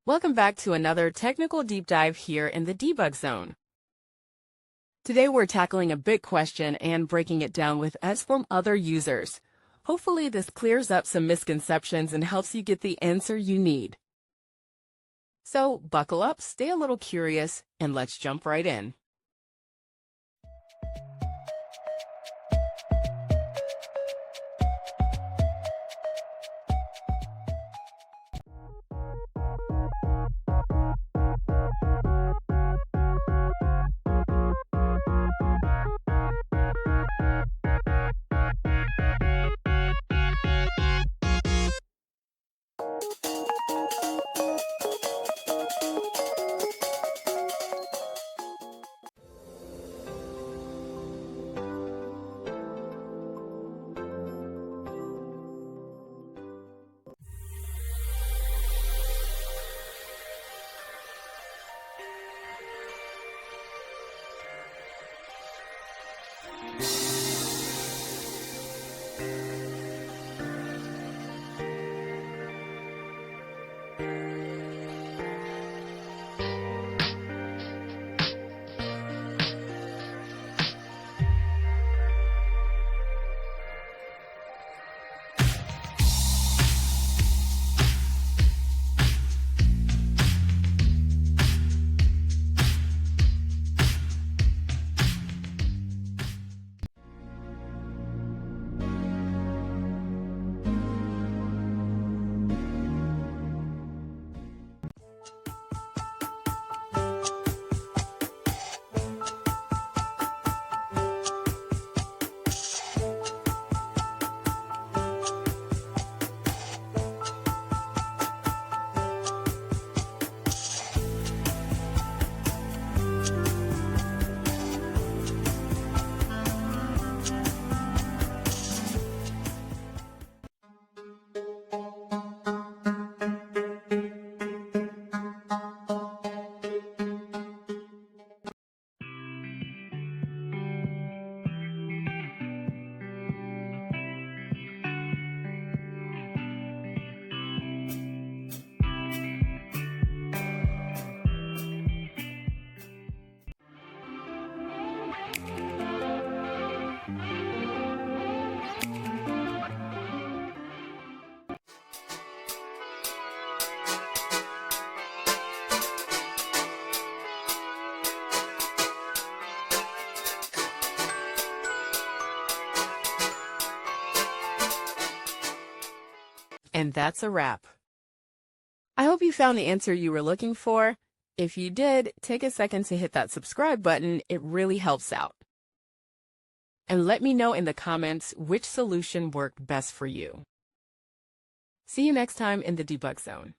Welcome back to another technical deep dive here in the debug zone. Today we're tackling a big question and breaking it down with us from other users. Hopefully this clears up some misconceptions and helps you get the answer you need. So buckle up, stay a little curious, and let's jump right in. And that's a wrap. I hope you found the answer you were looking for. If you did, take a second to hit that subscribe button. It really helps out. And let me know in the comments which solution worked best for you. See you next time in the debug zone.